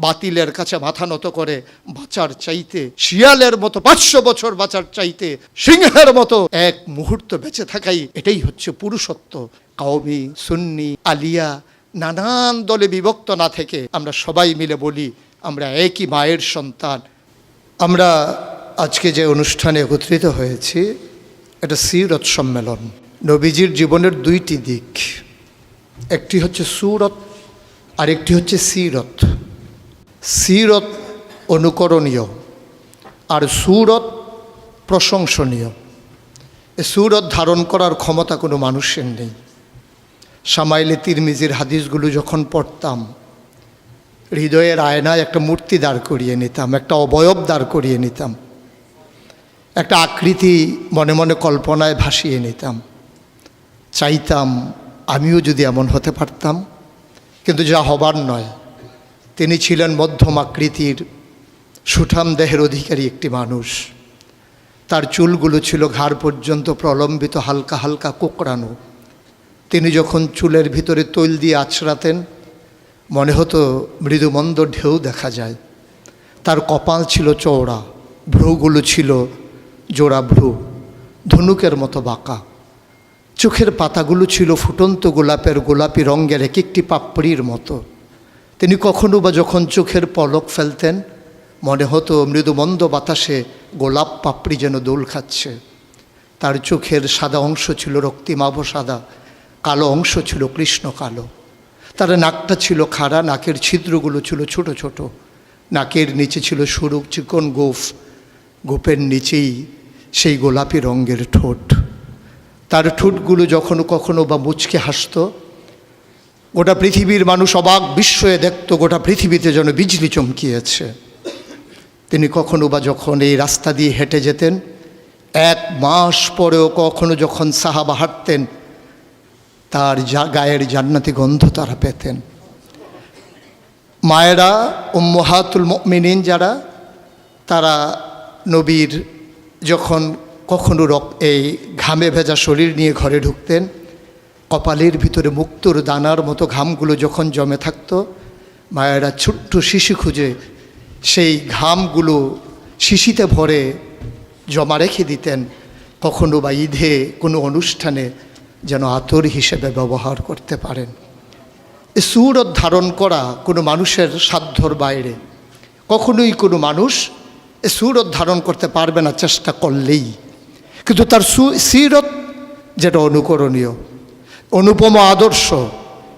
বাতিলের কাছে মাথা নত করে বাঁচার চাইতে, শিয়ালের মতো 500 বছর বাঁচার চাইতে সিংহের মতো এক মুহূর্ত বেঁচে থাকাই, এটাই হচ্ছে পুরুষত্ব। কওমি, সুন্নি, আলিয়া নানান দলে বিভক্ত না থেকে আমরা সবাই মিলে বলি আমরা একই মায়ের সন্তান। আমরা আজকে যে অনুষ্ঠানে একত্রিত হয়েছি এটা সিরত সম্মেলন। নবীজির জীবনের দুইটি দিক, একটি হচ্ছে সুরত আর একটি হচ্ছে সিরত। সিরত অনুকরণীয় আর সুরত প্রশংসনীয়। এ সুরত ধারণ করার ক্ষমতা কোনো মানুষের নেই। শামাইলে তিরমিজির হাদিসগুলো যখন পড়তাম হৃদয়ের আয়নায় একটা মূর্তি দাঁড় করিয়ে নিতাম, একটা অবয়ব দাঁড় করিয়ে নিতাম, একটা আকৃতি মনে মনে কল্পনায় ভাসিয়ে নিতাম, চাইতাম আমিও যদি এমন হতে পারতাম। কিন্তু যা হবার নয়। তিনি ছিলেন মধ্যম আকৃতির সুঠাম দেহের অধিকারী একটি মানুষ। তার চুলগুলো ছিল ঘাড় পর্যন্ত প্রলম্বিত, হালকা হালকা কোঁকড়ানো। তিনি যখন চুলের ভিতরে তৈল দিয়ে আছড়াতেন মনে হতো মৃদুমন্দ ঢেউ দেখা যায়। তার কপাল ছিল চওড়া, ভ্রুগুলো ছিল জোড়া ভ্রু, ধনুকের মতো বাঁকা। চোখের পাতাগুলো ছিল ফুটন্ত গোলাপের গোলাপি রঙের এক একটি পাপড়ির মতো। তিনি কখনো বা যখন চোখের পলক ফেলতেন মনে হতো মৃদুমন্দ বাতাসে গোলাপ পাপড়ি যেন দোল খাচ্ছে। তার চোখের সাদা অংশ ছিল রক্তিমাভ সাদা, কালো অংশ ছিল কৃষ্ণ কালো। তার নাকটা ছিল খাড়া, নাকের ছিদ্রগুলো ছিল ছোট ছোট, নাকের নিচে ছিল সরু চিকন গোঁফ, গোঁফের নিচেই সেই গোলাপি রঙের ঠোঁট। তার ঠোঁটগুলো যখন কখনো বা মুচকে হাসত গোটা পৃথিবীর মানুষ অবাক বিস্ময়ে দেখত গোটা পৃথিবীতে যেন বিজলি চমকিয়েছে। তিনি কখনো বা যখন এই রাস্তা দিয়ে হেঁটে যেতেন 1 মাস পরেও কখনো যখন সাহাবা হাঁটতেন তার গায়ের জান্নাতি গন্ধ তারা পেতেন। মায়েরা উম্মাহাতুল মুমিনিন যারা, তারা নবীর যখন কখনো এই ঘামে ভেজা শরীর নিয়ে ঘরে ঢুকতেন, কপালের ভিতরে মুক্তোর দানার মতো ঘামগুলো যখন জমে থাকতো, মায়েরা ছোট্ট শিশি খুঁজে সেই ঘামগুলো শিশিতে ভরে জমা রেখে দিতেন, কখনো বা ঈদে কোনো অনুষ্ঠানে যেন আতর হিসেবে ব্যবহার করতে পারেন। এ সুরত ধারণ করা কোনো মানুষের সাধ্যর বাইরে। কখনোই কোনো মানুষ এ সুরত ধারণ করতে পারবে না চেষ্টা করলেই। কিন্তু তার সিরত যেটা অনুকরণীয়, অনুপম আদর্শ।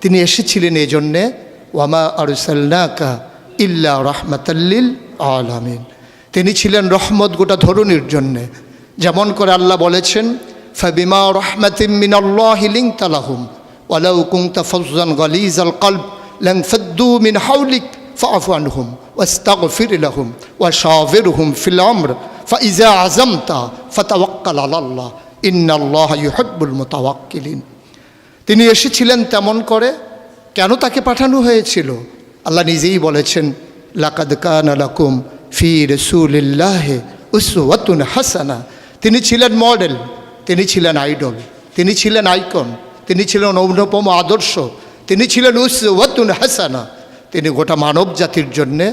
তিনি এসেছিলেন এই জন্যে ওয়ামা আরসালনাকা ইল্লা রাহমাতাল লিল আলামিন। তিনি ছিলেন রহমত গোটা ধরনীর জন্যে। যেমন করে আল্লাহ বলেছেন ফাবিমা রাহমাতিম মিনাল্লাহি লিনতা লাহুম ওয়ালাউ কুনতা ফাজ্জান গালিজাল কলব লানফাদ্দু মিন হাওলিক ফাআফু আনহুম ওয়াস্তাগফির লাহুম ওয়াশাওিরহুম ফিল আমর ফাইজা আযামতা ফাতাওয়াক্কাল আলাল্লাহ ইন্নাল্লাহা ইউহিব্বুল মুতাওয়াক্কিলিন। তিনি এসেছিলেন তেমন করে। কেন তাকে পাঠানো হয়েছিল? আল্লাহ নিজেই বলেছেন লাকাদ কানা লাকুম ফি রাসূলিল্লাহি উসওয়াতুন হাসানা। তিনি ছিলেন মডেল, তিনি ছিলেন আইডল, তিনি ছিলেন আইকন, তিনি ছিলেন অনুপম আদর্শ, তিনি ছিলেন উসওয়াতুন হাসানা। তিনি গোটা মানব জাতির জন্যে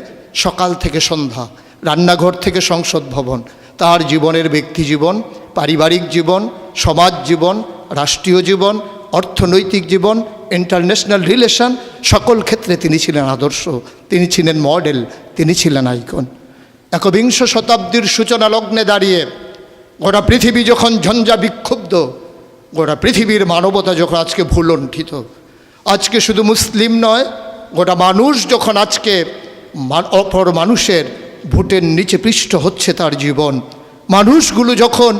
সকাল থেকে সন্ধ্যা, রান্নাঘর থেকে সংসদ ভবন, তার জীবনের ব্যক্তি জীবন, পারিবারিক জীবন, সমাজ জীবন, রাষ্ট্রীয় জীবন, অর্থনৈতিক জীবন, ইন্টারন্যাশনাল রিলেশন, সকল ক্ষেত্রে তিনি ছিলেন আদর্শ, তিনি ছিলেন মডেল, তিনি ছিলেন আইকন। একবিংশ শতাব্দীর সূচনা লগ্নে দাঁড়িয়ে গোটা পৃথিবী যখন ঝঞ্ঝা বিক্ষুব্ধ, গোটা পৃথিবীর মানবতা যখন আজকে ভুলণ্ঠিত, আজকে শুধু মুসলিম নয় গোটা মানুষ যখন আজকে অপর মানুষের ভোটের নিচে পৃষ্ঠ হচ্ছে তার জীবন, মানুষগুলো যখন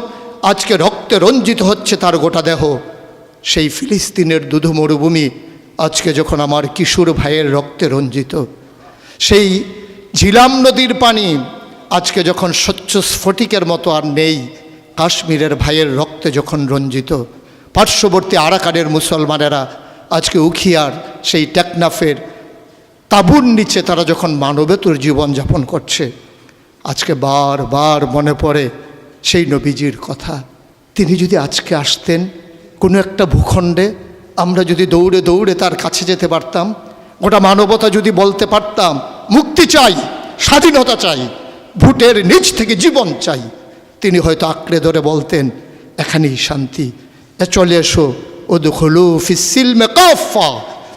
আজকে রক্তে রঞ্জিত হচ্ছে তার গোটা দেহ, সেই ফিলিস্তিনের দুধু মরুভূমি আজকে যখন আমার কিশোর ভাইয়ের রক্তে রঞ্জিত, সেই ঝিলাম নদীর পানি আজকে যখন স্বচ্ছ স্ফটিকের মতো আর নেই, কাশ্মীরের ভাইয়ের রক্তে যখন রঞ্জিত, পার্শ্ববর্তী আরাকানের মুসলমানেরা আজকে উখিয়ার সেই টেকনাফের তাঁবুর নিচে তারা যখন মানবেতর জীবনযাপন করছে, আজকে বারবার মনে পড়ে সেই নবীজির কথা। তিনি যদি আজকে আসতেন কোনো একটা ভূখণ্ডে, আমরা যদি দৌড়ে দৌড়ে তার কাছে যেতে পারতাম, গোটা মানবতা যদি বলতে পারতাম মুক্তি চাই, স্বাধীনতা চাই, ভোটের নিচ থেকে জীবন চাই, তিনি হয়তো আঁকড়ে ধরে বলতেন এখানেই শান্তি, চলে এসো উদখুলু ফিস-সিলমি কাফা,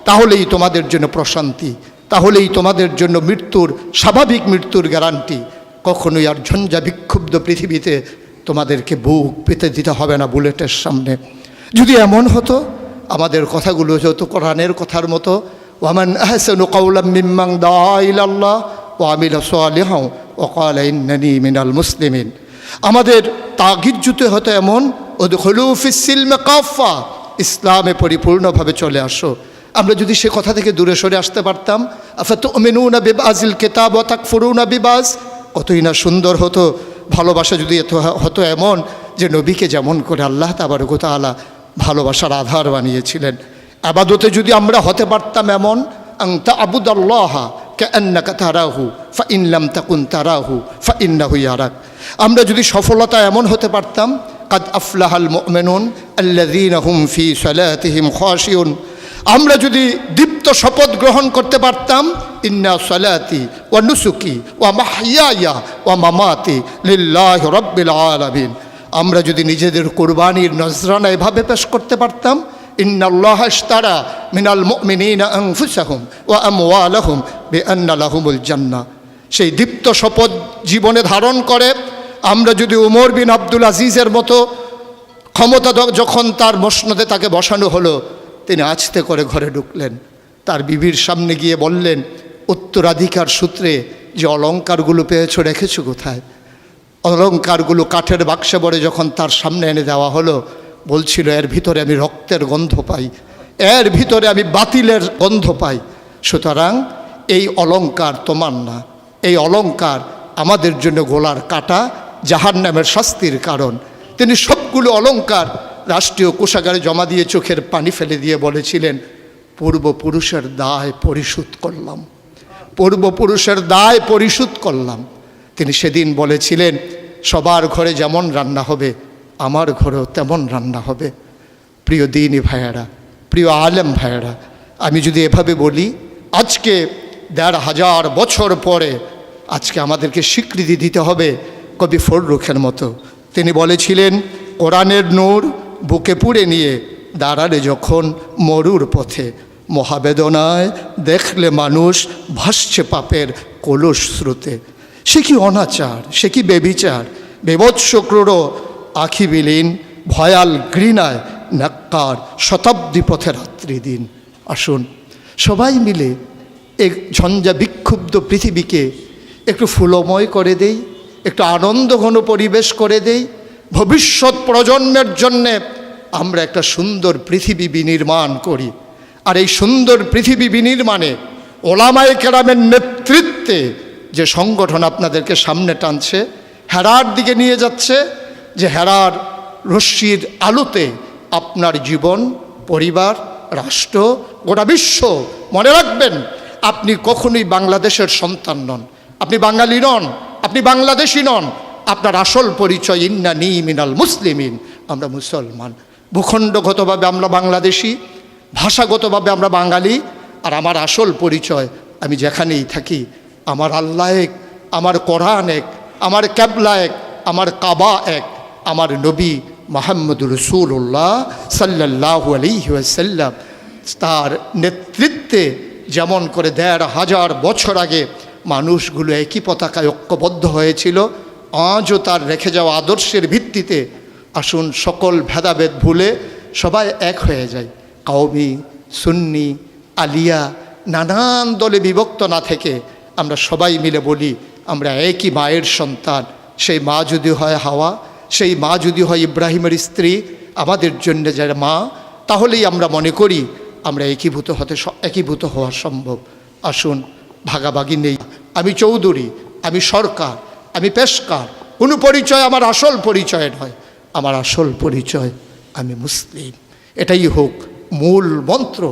তাহলেই তোমাদের জন্য প্রশান্তি, তাহলেই তোমাদের জন্য মৃত্যুর, স্বাভাবিক মৃত্যুর গ্যারান্টি। কখনোই আর ঝঞ্ঝা বিক্ষুব্ধ পৃথিবীতে তোমাদেরকে বুক পেতে দিতে হবে না বুলেটের সামনে। যদি এমন হতো, আমাদের কথাগুলো যত কোরআনের কথার মতো, ওয়ামান আহসানু কাওলাম মিম্মান দাআ ইলাল্লাহ ওয়া আমিলা সালিহান ওয়া ক্বালা ইন্নানী মিনাল মুসলিমিন, আমাদের তাগিদ জুতে হতো এমন উদখুলু ফিস-সিলমি কাফা, ইসলামে পরিপূর্ণভাবে চলে আসো। আমরা যদি সে কথা থেকে দূরে সরে আসতে পারতাম, আফাতুমিনুনা বিবাযিল কিতাব ওয়া তাকফুরুনা বিবাজ, কতই না সুন্দর হতো। ভালোবাসা যদি এত হতো এমন যে নবীকে যেমন করে আল্লাহ তাবারক ওয়া তাআলা ভালোবাসার আধার বানিয়েছিলেন, ইবাদতে যদি আমরা হতে পারতাম এমন, আন তা'বুদাল্লাহা কাআন্নাকা তারাহু ফাইন লাম তাকুন তারাহু ফাইন্নাহু ইয়ারাক, আমরা যদি সফলতা এমন হতে পারতাম, কাদ আফলাহাল মুমিনুন আল্লাযীনা হুম ফি সালাতিহিম খাশিউন, আমরা যদি দীপ্ত শপথ গ্রহণ করতে পারতাম, ইন্না সালাতি ওয়া নুসুকি ওয়া মাহইয়ায়া ওয়া মামাতি লিল্লাহি রাব্বিল আলামিন, আমরা যদি নিজেদের কুরবানির নজরানা এভাবে পেশ করতে পারতাম, ইন্নাল্লাহা ইশতারা মিনাল মুমিনিনা আনফুসাহুম ওয়া আমওয়ালাহুম বিআন্না লাহুমুল জান্নাহ, সেই দীপ্ত শপথ জীবনে ধারণ করে আমরা যদি উমর বিন আব্দুল আজিজের মতো ক্ষমতা যখন তার মসনদে তাকে বসানো হলো, তিনি আস্তে করে ঘরে ঢুকলেন, তার বিবির সামনে গিয়ে বললেন, উত্তরাধিকার সূত্রে যে অলংকারগুলো পেয়েছো রেখেছো কোথায়? অলংকারগুলো কাঠের বাক্সে ভরে যখন তার সামনে এনে দেওয়া হলো, বলছিল এর ভিতরে আমি রক্তের গন্ধ পাই, এর ভিতরে আমি বাতিলের গন্ধ পাই, সুতরাং এই অলংকার তোমার না, এই অলংকার আমাদের জন্য গোলার কাটা, জাহান্নামের শাস্তির কারণ। তিনি সবগুলো অলংকার রাষ্ট্রীয় কোষাগারে জমা দিয়ে চোখের পানি ফেলে দিয়ে বলেছিলেন, পূর্বপুরুষের দায় পরিশোধ করলাম, পূর্বপুরুষের দায় পরিশোধ করলাম। তিনি সেদিন বলেছিলেন, সবার ঘরে যেমন রান্না হবে আমার ঘরেও তেমন রান্না হবে। প্রিয় দ্বীনি ভাইয়েরা, প্রিয় আলেম ভাইয়েরা, আমি যদি এভাবে বলি, আজকে ১৫০০ বছর পরে আজকে আমাদেরকে স্বীকৃতি দিতে হবে কবি ফররুখের মতো। তিনি বলেছিলেন, কোরআনের নূর বুকে পুড়ে নিয়ে দাঁড়ালে যখন মরুর পথে, মহাবেদনায় দেখলে মানুষ ভাসছে পাপের কলুষ স্রোতে, সে কি অনাচার, সে কি বেবিচার, বেভৎস ক্রূর আখি বিলীন, ভয়াল ঘৃণায় নাক্কার শতাব্দী পথে রাত্রি দিন। আসুন সবাই মিলে এক ঝঞ্ঝা বিক্ষুব্ধ পৃথিবীকে একটু ফুলময় করে দেই, একটু আনন্দঘন পরিবেশ করে দেই, ভবিষ্যৎ প্রজন্মের জন্যে আমরা একটা সুন্দর পৃথিবী বিনির্মাণ করি। আর এই সুন্দর পৃথিবী বিনির্মাণে ওলামায়ে কেরামের নেতৃত্বে যে সংগঠন আপনাদেরকে সামনে টানছে, হেরার দিকে নিয়ে যাচ্ছে, যে হেরার রশ্মির আলোতে আপনার জীবন, পরিবার, রাষ্ট্র, গোটা বিশ্ব, মনে রাখবেন আপনি কখনোই বাংলাদেশের সন্তান নন, আপনি বাঙালি নন, আপনি বাংলাদেশি নন, আপনার আসল পরিচয় ইন্নানী মিনাল মুসলিমিন, আমরা মুসলমান। ভূখণ্ডগতভাবে আমরা বাংলাদেশি, ভাষাগতভাবে আমরা বাঙালি, আর আমার আসল পরিচয় আমি যেখানেই থাকি আমার আল্লাহ এক, আমার কোরআন এক, আমার ক্যাবলা এক, আমার কাবা এক, আমার নবী মুহাম্মদুর রাসূলুল্লাহ সাল্লাল্লাহু আলাইহি ওয়াসাল্লাম তার নেতৃত্বে যেমন করে ১৫০০ বছর আগে মানুষগুলো একই পতাকায় ঐক্যবদ্ধ হয়েছিল, আজও তার রেখে যাওয়া আদর্শের ভিত্তিতে আসুন সকল ভেদাভেদ ভুলে সবাই এক হয়ে যায়। কওমি, সুন্নি, আলিয়া, নানান দলে বিভক্ত না থেকে আমরা সবাই মিলে বলি আমরা একই মায়ের সন্তান। সেই মা যদি হয় হাওয়া, সেই মা যদি হয় ইব্রাহিমের স্ত্রী, আমাদের জন্য যারা মা, তাহলেই আমরা মনে করি আমরা একীভূত হওয়া সম্ভব। আসুন ভাগাভাগি নেই, আমি চৌধুরী, আমি সরকার, আমি পেশকার, কোনো পরিচয় আমার আসল পরিচয় নয়, আমার আসল পরিচয় আমি মুসলিম। এটাই হোক মূল মন্ত্র,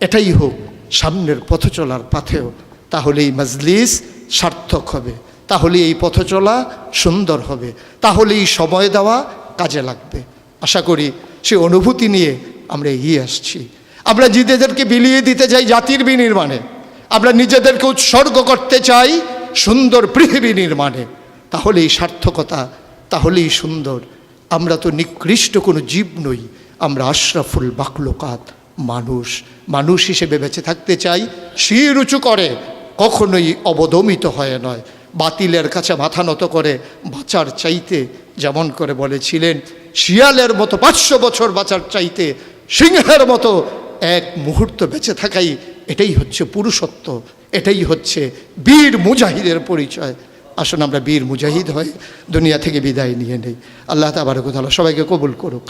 এটাই হোক সামনের পথ চলার পাথেয়। তাহলে এই মজলিস সার্থক হবে, তাহলে এই পথ চলা সুন্দর হবে, তাহলে এই সময় দেওয়া কাজে লাগবে। আশা করি সে অনুভূতি নিয়ে আমরা এগিয়ে আসছি। আমরা জিদেদেরকে বিলিয়ে দিতে যাই জাতির বিনির্মাণে, আমরা নিজেদেরকে উৎসর্গ করতে চাই সুন্দর পৃথিবী নির্মাণে, তাহলেই সার্থকতা, তাহলেই সুন্দর। আমরা তো নিকৃষ্ট কোনো জীব নই, আমরা আশরাফুল মাখলুকাত, মানুষ হিসেবে বেঁচে থাকতে চাই, শির উঁচু করে, কখনোই অবদমিত হয়ে নয়, বাতিলের কাছে মাথা নত করে বাঁচার চাইতে, যেমন করে বলেছিলেন শিয়ালের মতো 500 বছর বাঁচার চাইতে সিংহের মতো এক মুহূর্ত বেঁচে থাকাই, এটাই হচ্ছে পুরুষত্ব, এটাই হচ্ছে বীর মুজাহিদের পরিচয়। আসুন আমরা বীর মুজাহিদ হয়ে দুনিয়া থেকে বিদায় নিয়ে নেই। আল্লাহ তাবারক ওয়া তাআলা সবাইকে কবুল করুক।